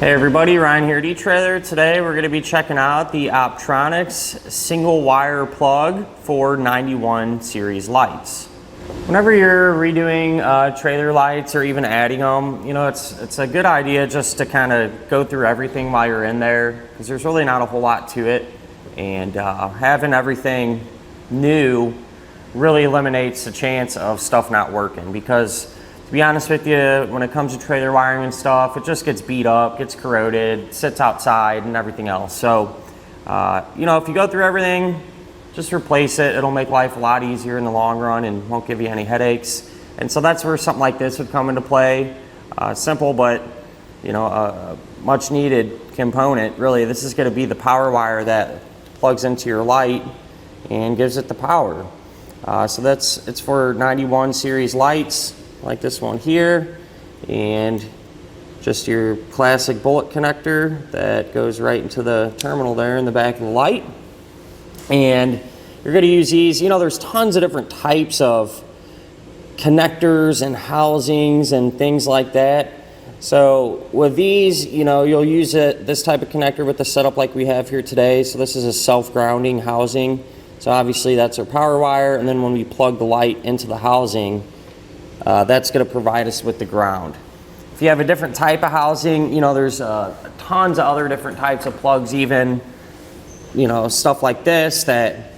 Hey everybody, Ryan here at eTrailer. Today we're going to be checking out the Optronics Single Wire Plug for 91 series lights. Whenever you're redoing trailer lights or even adding them, you know, it's a good idea just to kind of go through everything while you're in there, because there's really not a whole lot to it, and having everything new really eliminates the chance of stuff not working, because to be honest with you, when it comes to trailer wiring and stuff, it just gets beat up, gets corroded, sits outside and everything else. So, you know, if you go through everything, just replace it. It'll make life a lot easier in the long run and won't give you any headaches. And so that's where something like this would come into play. Simple, but, you know, a much needed component. Really, this is going to be the power wire that plugs into your light and gives it the power. So it's for 91 series lights, like this one here, and just your classic bullet connector that goes right into the terminal there in the back of the light. And you're going to use these. You know, there's tons of different types of connectors and housings and things like that. So with these, you know, you'll use this type of connector with the setup like we have here today. So this is a self-grounding housing. So obviously that's our power wire, and then when we plug the light into the housing, that's going to provide us with the ground. If you have a different type of housing, you know, there's tons of other different types of plugs, even, you know, stuff like this that,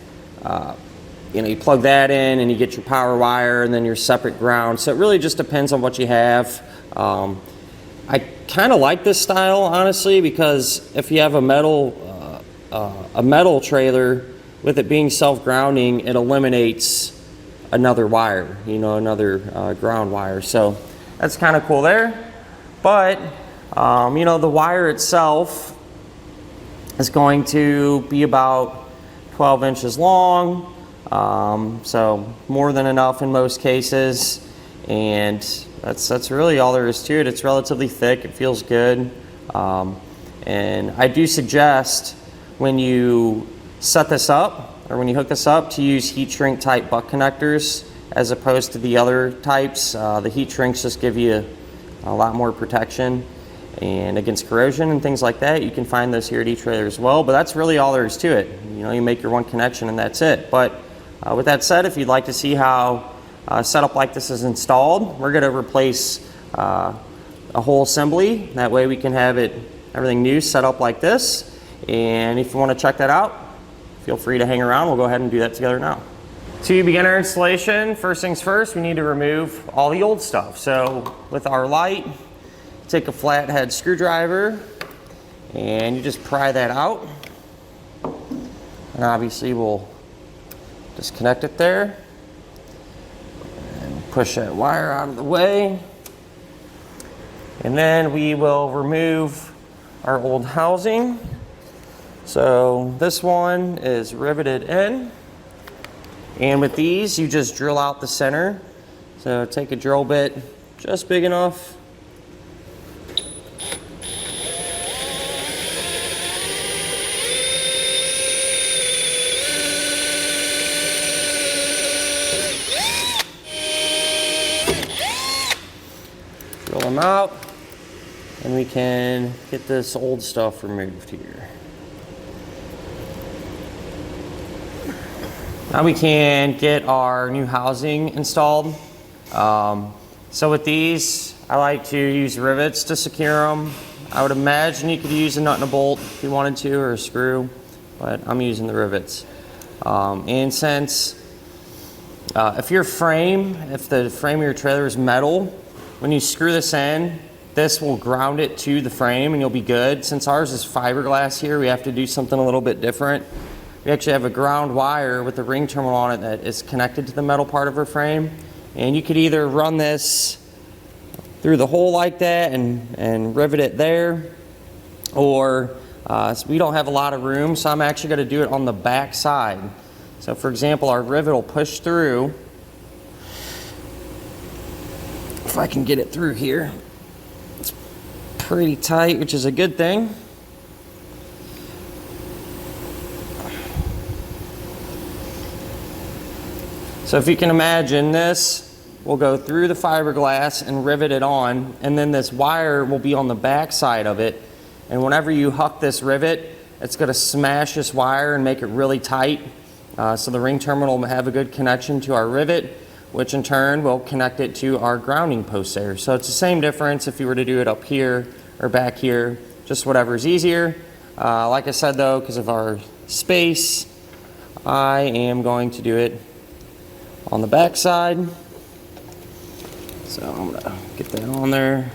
you know, you plug that in and you get your power wire and then your separate ground. So it really just depends on what you have. I kind of like this style, honestly, because if you have a metal trailer, with it being self-grounding, it eliminates another wire, you know, another ground wire. So that's kind of cool there. But, you know, the wire itself is going to be about 12 inches long. So more than enough in most cases. And that's really all there is to it. It's relatively thick. It feels good. And I do suggest when you set this up, or when you hook this up, to use heat shrink type butt connectors as opposed to the other types. The heat shrinks just give you a lot more protection and against corrosion and things like that. You can find those here at eTrailer as well, but that's really all there is to it. You know, you make your one connection and that's it. But with that said, if you'd like to see how a setup like this is installed, we're going to replace a whole assembly. That way we can have everything new set up like this. And if you want to check that out, feel free to hang around. We'll go ahead and do that together now. To begin our installation, first things first, we need to remove all the old stuff. So with our light, take a flathead screwdriver and you just pry that out. And obviously we'll disconnect it there and push that wire out of the way. And then we will remove our old housing. So this one is riveted in, and with these you just drill out the center. So take a drill bit just big enough, drill them out, and we can get this old stuff removed here. Now we can get our new housing installed. So with these, I like to use rivets to secure them. I would imagine you could use a nut and a bolt if you wanted to, or a screw, but I'm using the rivets. Incense. If the frame of your trailer is metal, when you screw this in, this will ground it to the frame and you'll be good. Since ours is fiberglass here, we have to do something a little bit different. We actually have a ground wire with a ring terminal on it that is connected to the metal part of our frame. And you could either run this through the hole like that and rivet it there, or so we don't have a lot of room, so I'm actually going to do it on the back side. So for example, our rivet will push through. If I can get it through here. It's pretty tight, which is a good thing. So if you can imagine, this will go through the fiberglass and rivet it on, and then this wire will be on the back side of it. and whenever you huck this rivet, it's going to smash this wire and make it really tight. So the ring terminal will have a good connection to our rivet, which in turn will connect it to our grounding post there. So it's the same difference if you were to do it up here or back here, just whatever's easier. Like I said though, because of our space, I am going to do it on the back side. So I'm gonna get that on there.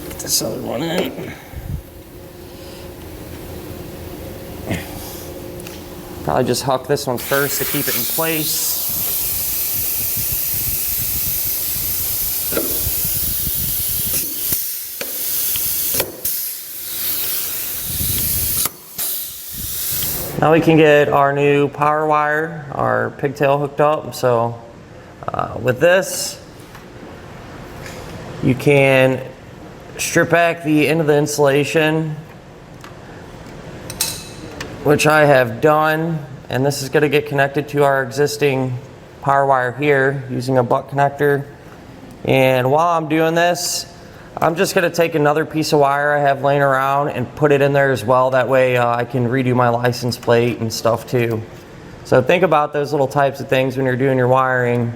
Get this other one in. Probably just huck this one first to keep it in place. Now we can get our new power wire, our pigtail hooked up. So with this, you can strip back the end of the insulation, which I have done, and this is going to get connected to our existing power wire here using a butt connector. And while I'm doing this, I'm just going to take another piece of wire I have laying around and put it in there as well. That way I can redo my license plate and stuff too. So think about those little types of things when you're doing your wiring.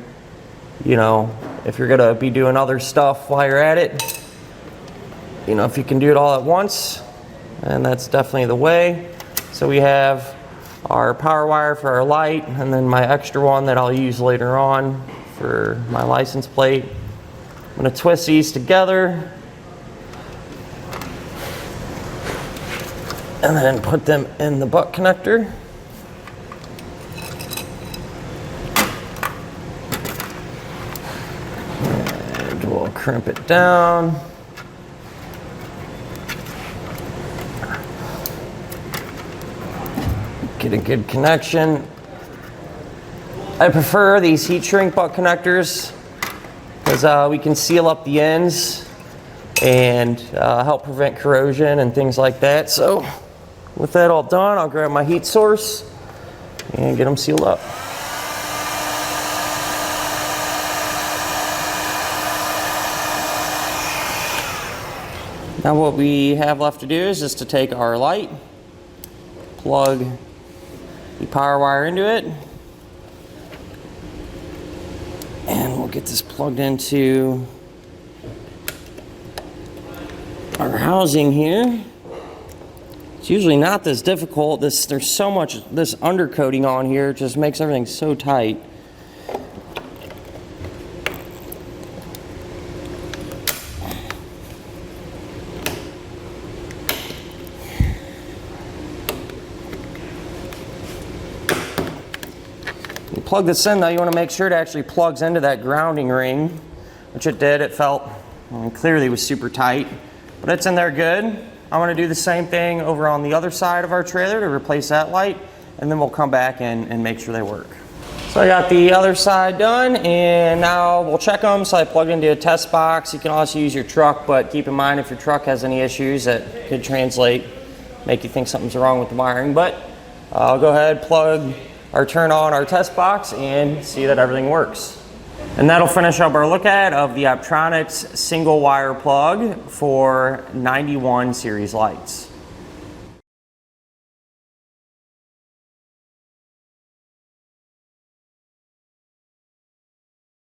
You know, if you're going to be doing other stuff while you're at it, you know, if you can do it all at once, and that's definitely the way. So we have our power wire for our light, and then my extra one that I'll use later on for my license plate. I'm going to twist these together and then put them in the butt connector. And we'll crimp it down. Get a good connection. I prefer these heat shrink butt connectors because we can seal up the ends and help prevent corrosion and things like that. So with that all done, I'll grab my heat source and get them sealed up. Now what we have left to do is just to take our light, plug the power wire into it, and we'll get this plugged into our housing here. It's usually not this difficult. There's so much this undercoating on here, it just makes everything so tight. Plug this in though, you want to make sure it actually plugs into that grounding ring, which it did. It felt, clearly was super tight, but it's in there good. I'm going to do the same thing over on the other side of our trailer to replace that light, and then we'll come back and make sure they work. So I got the other side done, and now we'll check them. So I plugged into a test box. You can also use your truck, but keep in mind if your truck has any issues that could translate, make you think something's wrong with the wiring. But I'll go ahead, plug or turn on our test box and see that everything works. And that'll finish up our look at of the Optronics Single Wire Plug for 91 series lights.